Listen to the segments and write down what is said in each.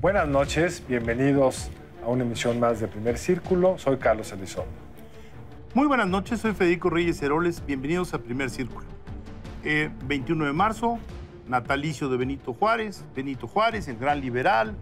Buenas noches, bienvenidos a una emisión más de Primer Círculo. Soy Carlos Elizondo. Muy buenas noches, soy Federico Reyes Heroles. Bienvenidos a Primer Círculo. 21 de marzo, natalicio de Benito Juárez. Benito Juárez, el gran liberal,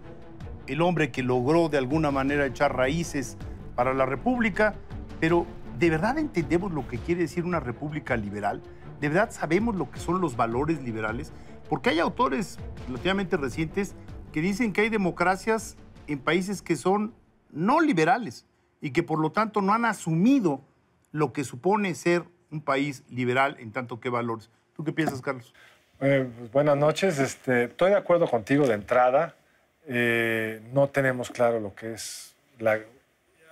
el hombre que logró de alguna manera echar raíces para la República. Pero, ¿de verdad entendemos lo que quiere decir una república liberal? ¿De verdad sabemos lo que son los valores liberales? Porque hay autores relativamente recientes que dicen que hay democracias en países que son no liberales y que por lo tanto no han asumido lo que supone ser un país liberal en tanto que valores. ¿Tú qué piensas, Carlos? Pues buenas noches. Estoy de acuerdo contigo de entrada. No tenemos claro lo que es,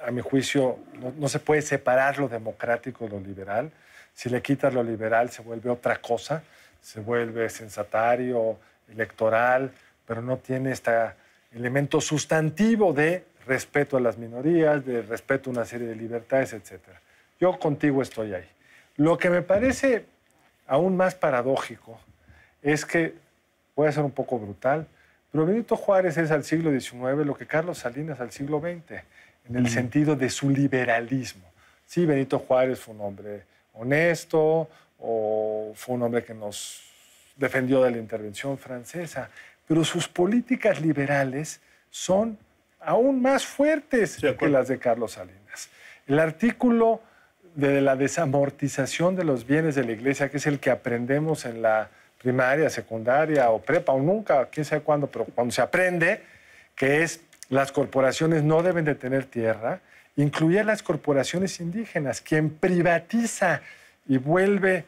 a mi juicio, no se puede separar lo democrático de lo liberal. Si le quitas lo liberal se vuelve otra cosa, se vuelve censatario, electoral, pero no tiene este elemento sustantivo de respeto a las minorías, de respeto a una serie de libertades, etc. Yo contigo estoy ahí. Lo que me parece aún más paradójico es que, puede ser un poco brutal, pero Benito Juárez es al siglo XIX lo que Carlos Salinas al siglo XX, en el sentido de su liberalismo. Sí, Benito Juárez fue un hombre honesto, o fue un hombre que nos defendió de la intervención francesa, pero sus políticas liberales son aún más fuertes que las de Carlos Salinas. El artículo de la desamortización de los bienes de la Iglesia, que es el que aprendemos en la primaria, secundaria o prepa, o nunca, quién sabe cuándo, pero cuando se aprende, que es las corporaciones no deben de tener tierra, incluye a las corporaciones indígenas. Quien privatiza y vuelve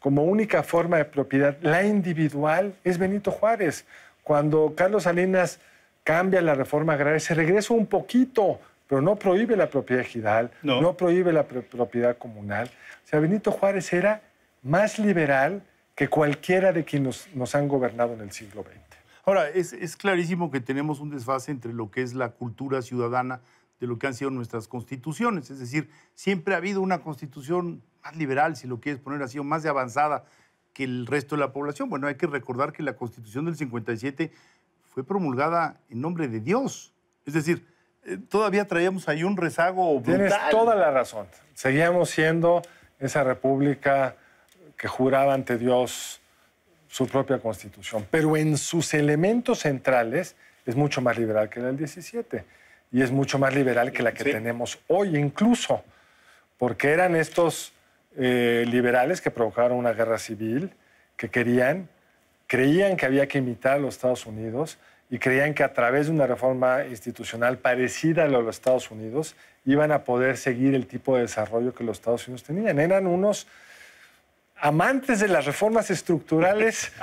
como única forma de propiedad la individual es Benito Juárez. Cuando Carlos Salinas cambia la reforma agraria, se regresa un poquito, pero no prohíbe la propiedad ejidal, no prohíbe la propiedad comunal. O sea, Benito Juárez era más liberal que cualquiera de quienes nos han gobernado en el siglo XX. Ahora, es clarísimo que tenemos un desfase entre lo que es la cultura ciudadana de lo que han sido nuestras constituciones. Es decir, siempre ha habido una constitución más liberal, si lo quieres poner así, o más de avanzada que el resto de la población. Bueno, hay que recordar que la Constitución del 57 fue promulgada en nombre de Dios. Es decir, todavía traíamos ahí un rezago brutal. Tienes toda la razón. Seguíamos siendo esa república que juraba ante Dios su propia Constitución, pero en sus elementos centrales es mucho más liberal que la del 17 y es mucho más liberal que la que tenemos hoy incluso, porque eran estos liberales que provocaron una guerra civil, que creían que había que imitar a los Estados Unidos y creían que a través de una reforma institucional parecida a la de los Estados Unidos iban a poder seguir el tipo de desarrollo que los Estados Unidos tenían. Eran unos amantes de las reformas estructurales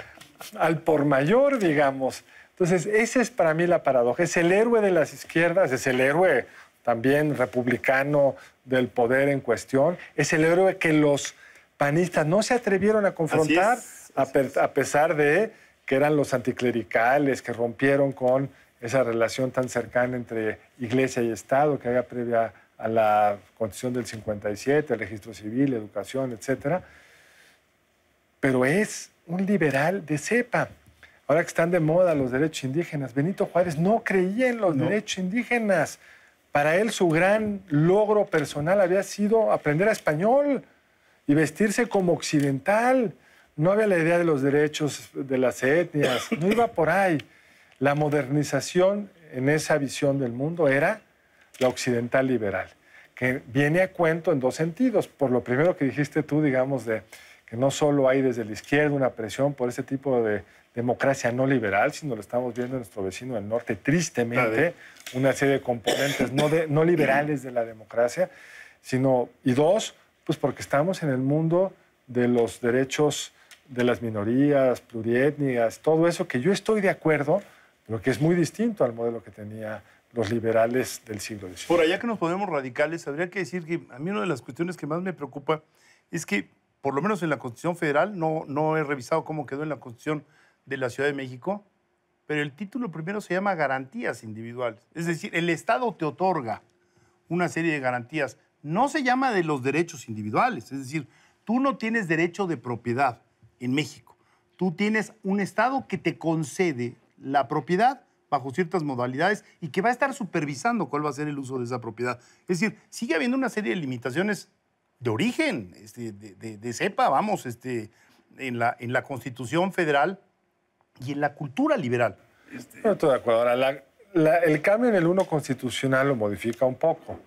al por mayor, digamos. Entonces, esa es para mí la paradoja. Es el héroe de las izquierdas, es el héroe también republicano del poder en cuestión, es el héroe que los panistas no se atrevieron a confrontar, a pesar de que eran los anticlericales que rompieron con esa relación tan cercana entre Iglesia y Estado que había previa a la Constitución del 57, el registro civil, educación, etcétera. Pero es un liberal de cepa. Ahora que están de moda los derechos indígenas, Benito Juárez no creía en los derechos indígenas. Para él su gran logro personal había sido aprender español y vestirse como occidental. No había la idea de los derechos de las etnias, no iba por ahí. La modernización en esa visión del mundo era la occidental liberal, que viene a cuento en dos sentidos. Por lo primero que dijiste tú, digamos, de que no solo hay desde la izquierda una presión por ese tipo de democracia no liberal, sino lo estamos viendo en nuestro vecino del norte, tristemente, una serie de componentes no liberales de la democracia, y dos, pues porque estamos en el mundo de los derechos de las minorías, pluriétnicas, todo eso que yo estoy de acuerdo, pero que es muy distinto al modelo que tenía los liberales del siglo XIX. Por allá que nos ponemos radicales, habría que decir que a mí una de las cuestiones que más me preocupa es que, por lo menos en la Constitución Federal, no he revisado cómo quedó en la Constitución de la Ciudad de México, pero el título primero se llama garantías individuales. Es decir, el Estado te otorga una serie de garantías. No se llama de los derechos individuales. Es decir, tú no tienes derecho de propiedad en México. Tú tienes un Estado que te concede la propiedad bajo ciertas modalidades y que va a estar supervisando cuál va a ser el uso de esa propiedad. Es decir, sigue habiendo una serie de limitaciones de origen, de cepa, vamos, en la Constitución Federal y en la cultura liberal. No estoy de acuerdo. Ahora, el cambio en el 1 constitucional lo modifica un poco,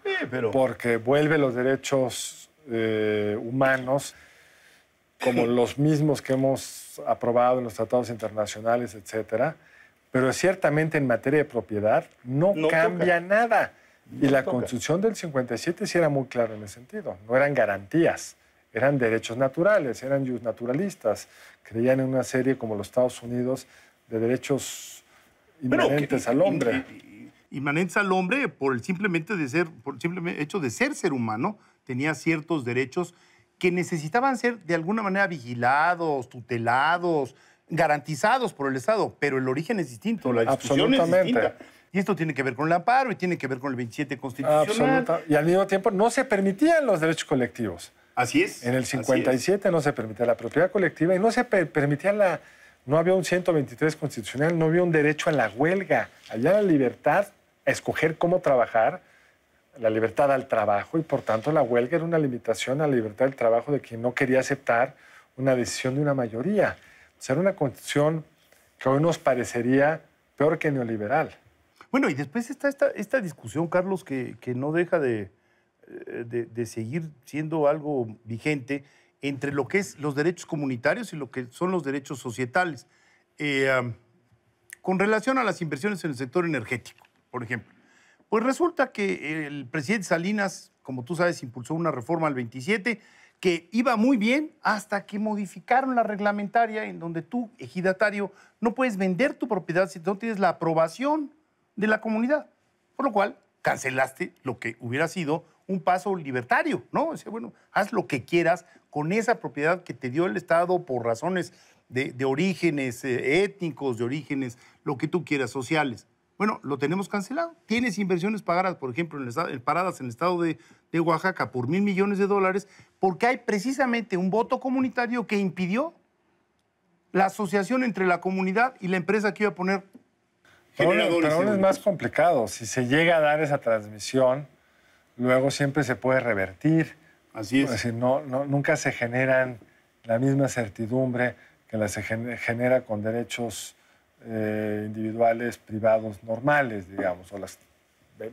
porque vuelve los derechos humanos como los mismos que hemos aprobado en los tratados internacionales, etcétera, pero ciertamente en materia de propiedad no cambia nada. Y la Constitución del 57 sí era muy clara en ese sentido. No eran garantías, eran derechos naturales, eran naturalistas. Creían en una serie como los Estados Unidos de derechos inmanentes al hombre. Inmanentes al hombre por el simple hecho de ser humano, tenía ciertos derechos que necesitaban ser de alguna manera vigilados, tutelados, garantizados por el Estado, pero el origen es distinto, la discusión es distinta. Y esto tiene que ver con el amparo y tiene que ver con el 27 constitucional. Absolutamente. Y al mismo tiempo no se permitían los derechos colectivos. Así es. En el 57 no se permitía la propiedad colectiva y no se permitía no había un 123 constitucional, no había un derecho a la huelga. Había la libertad a escoger cómo trabajar, la libertad al trabajo, y por tanto la huelga era una limitación a la libertad del trabajo de quien no quería aceptar una decisión de una mayoría. O sea, era una constitución que hoy nos parecería peor que neoliberal. Bueno, y después está esta discusión, Carlos, que no deja de seguir siendo algo vigente entre lo que es los derechos comunitarios y lo que son los derechos societales. Con relación a las inversiones en el sector energético, por ejemplo. Pues resulta que el presidente Salinas, como tú sabes, impulsó una reforma al 27 que iba muy bien hasta que modificaron la reglamentaria en donde tú, ejidatario, no puedes vender tu propiedad si no tienes la aprobación de la comunidad. Por lo cual, cancelaste lo que hubiera sido un paso libertario, ¿no? O sea, bueno, haz lo que quieras con esa propiedad que te dio el Estado por razones de orígenes étnicos, de orígenes, lo que tú quieras, sociales. Bueno, lo tenemos cancelado. Tienes inversiones pagadas, por ejemplo, paradas en el estado de Oaxaca por $1,000 millones, porque hay precisamente un voto comunitario que impidió la asociación entre la comunidad y la empresa que iba a poner generadores. Pero aún es más complicado. Si se llega a dar esa transmisión, luego siempre se puede revertir. Así es. Es decir, nunca se generan la misma certidumbre que se genera con derechos individuales, privados, normales, digamos, o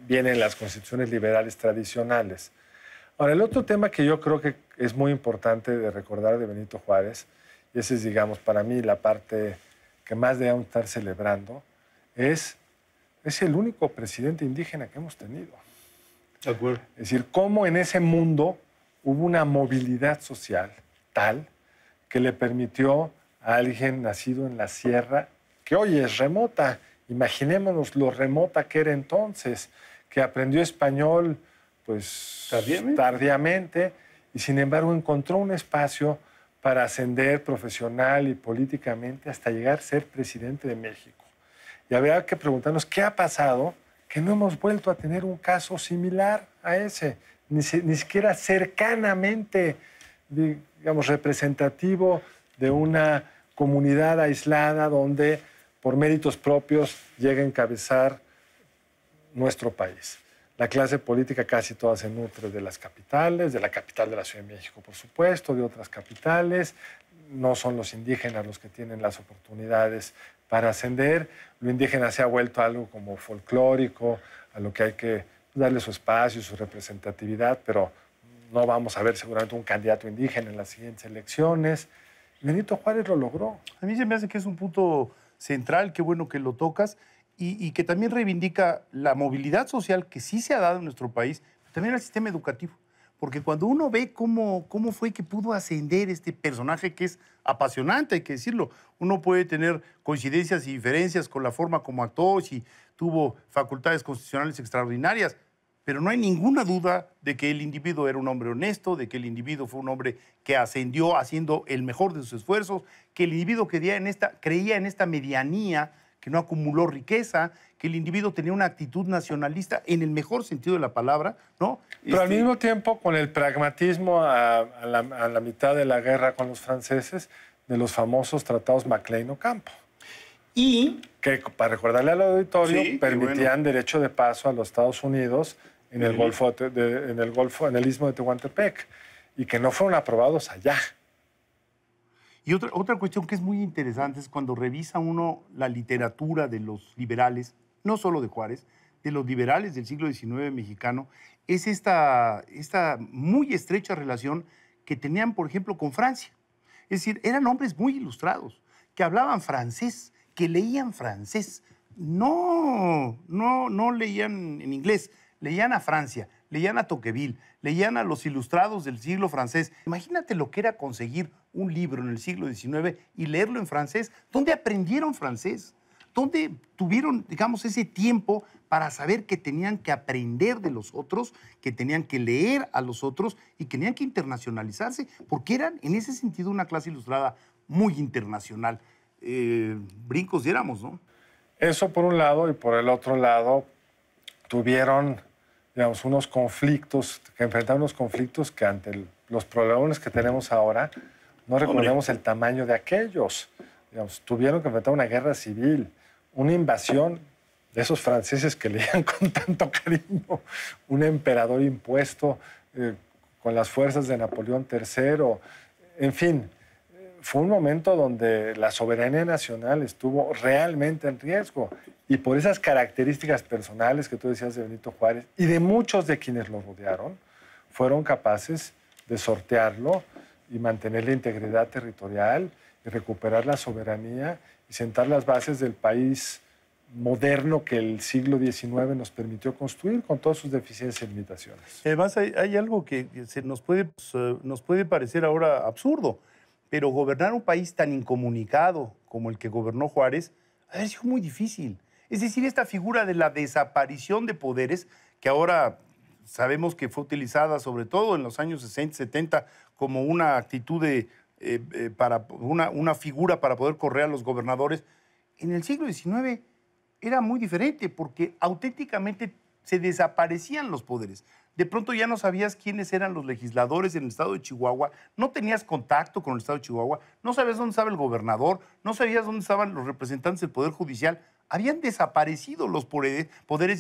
vienen las constituciones liberales tradicionales. Ahora, el otro tema que yo creo que es muy importante de recordar de Benito Juárez, y esa es, digamos, para mí la parte que más debemos estar celebrando, es el único presidente indígena que hemos tenido. De acuerdo. Es decir, cómo en ese mundo hubo una movilidad social tal que le permitió a alguien nacido en la sierra, que hoy es remota, imaginémonos lo remota que era entonces, que aprendió español pues tardíamente y sin embargo encontró un espacio para ascender profesional y políticamente hasta llegar a ser presidente de México. Y habría que preguntarnos qué ha pasado que no hemos vuelto a tener un caso similar a ese, ni siquiera cercanamente, digamos, representativo de una comunidad aislada donde por méritos propios llega a encabezar nuestro país. La clase política casi toda se nutre de las capitales, de la capital de la Ciudad de México, por supuesto, de otras capitales. No son los indígenas los que tienen las oportunidades para ascender. Lo indígena se ha vuelto algo como folclórico, a lo que hay que darle su espacio, su representatividad, pero no vamos a ver seguramente un candidato indígena en las siguientes elecciones. Benito Juárez lo logró. A mí se me hace que es un punto central, qué bueno que lo tocas, y que también reivindica la movilidad social que sí se ha dado en nuestro país, pero también el sistema educativo. Porque cuando uno ve cómo fue que pudo ascender este personaje que es apasionante, hay que decirlo, uno puede tener coincidencias y diferencias con la forma como actuó, si tuvo facultades constitucionales extraordinarias, pero no hay ninguna duda de que el individuo era un hombre honesto, de que el individuo fue un hombre que ascendió haciendo el mejor de sus esfuerzos, que el individuo creía en esta medianía, que no acumuló riqueza, que el individuo tenía una actitud nacionalista en el mejor sentido de la palabra, ¿no? Pero al mismo tiempo con el pragmatismo a la mitad de la guerra con los franceses de los famosos tratados Maclean-Ocampo. Y que, para recordarle al auditorio, Sí, permitían derecho de paso a los Estados Unidos en el Golfo, en el Istmo de Tehuantepec, y que no fueron aprobados allá. Y otra cuestión que es muy interesante es cuando revisa uno la literatura de los liberales, no solo de Juárez, de los liberales del siglo XIX mexicano, es esta muy estrecha relación que tenían, por ejemplo, con Francia. Es decir, eran hombres muy ilustrados, que hablaban francés, que leían francés. No leían en inglés, leían a Francia, leían a Tocqueville, leían a los ilustrados del siglo francés. Imagínate lo que era conseguir un libro en el siglo XIX y leerlo en francés. ¿Dónde aprendieron francés? ¿Dónde tuvieron, digamos, ese tiempo para saber que tenían que aprender de los otros, que tenían que leer a los otros y que tenían que internacionalizarse? Porque eran, en ese sentido, una clase ilustrada muy internacional. Brincos diéramos, ¿no? Eso por un lado, y por el otro lado tuvieron, digamos, unos conflictos, que enfrentaron unos conflictos que ante los problemas que tenemos ahora, no recordemos el tamaño de aquellos. Digamos, tuvieron que enfrentar una guerra civil, una invasión de esos franceses que leían con tanto cariño, un emperador impuesto con las fuerzas de Napoleón III. En fin, fue un momento donde la soberanía nacional estuvo realmente en riesgo. Y por esas características personales que tú decías de Benito Juárez y de muchos de quienes lo rodearon, fueron capaces de sortearlo y mantener la integridad territorial y recuperar la soberanía y sentar las bases del país moderno que el siglo XIX nos permitió construir con todas sus deficiencias y limitaciones. Además, hay algo que nos puede parecer ahora absurdo, pero gobernar un país tan incomunicado como el que gobernó Juárez ha sido muy difícil. Es decir, esta figura de la desaparición de poderes, que ahora sabemos que fue utilizada sobre todo en los años 60, 70 como una actitud para una figura para poder correr a los gobernadores, en el siglo XIX era muy diferente porque auténticamente se desaparecían los poderes. De pronto ya no sabías quiénes eran los legisladores en el estado de Chihuahua, no tenías contacto con el estado de Chihuahua, no sabías dónde estaba el gobernador, no sabías dónde estaban los representantes del Poder Judicial. Habían desaparecido los poderes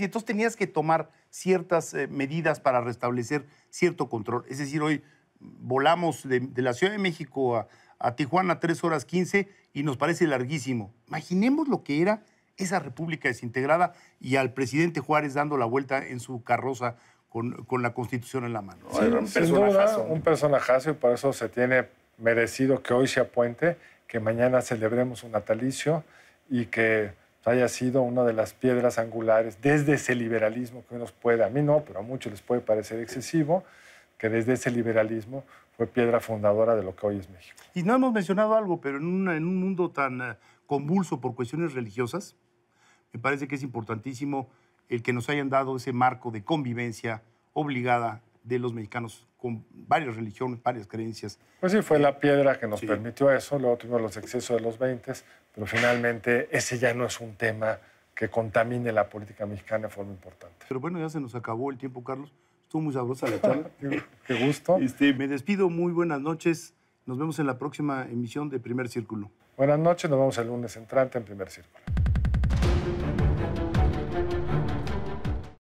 y entonces tenías que tomar ciertas medidas para restablecer cierto control. Es decir, hoy volamos de la Ciudad de México a Tijuana 3 horas 15 y nos parece larguísimo. Imaginemos lo que era esa república desintegrada y al presidente Juárez dando la vuelta en su carroza con la Constitución en la mano. Sí, era un personajazo y por eso se tiene merecido que hoy sea puente, que mañana celebremos su natalicio y que haya sido una de las piedras angulares desde ese liberalismo que nos puede, a mí no, pero a muchos les puede parecer excesivo, que desde ese liberalismo fue piedra fundadora de lo que hoy es México. Y no hemos mencionado algo, pero en un mundo tan convulso por cuestiones religiosas, me parece que es importantísimo el que nos hayan dado ese marco de convivencia obligada de los mexicanos con varias religiones, varias creencias. Pues sí, fue la piedra que nos permitió eso, luego tuvimos los excesos de los 20, pero finalmente ese ya no es un tema que contamine la política mexicana de forma importante. Pero bueno, ya se nos acabó el tiempo, Carlos. Estuvo muy sabrosa la charla. Qué gusto. Me despido, muy buenas noches. Nos vemos en la próxima emisión de Primer Círculo. Buenas noches, nos vemos el lunes entrante en Primer Círculo.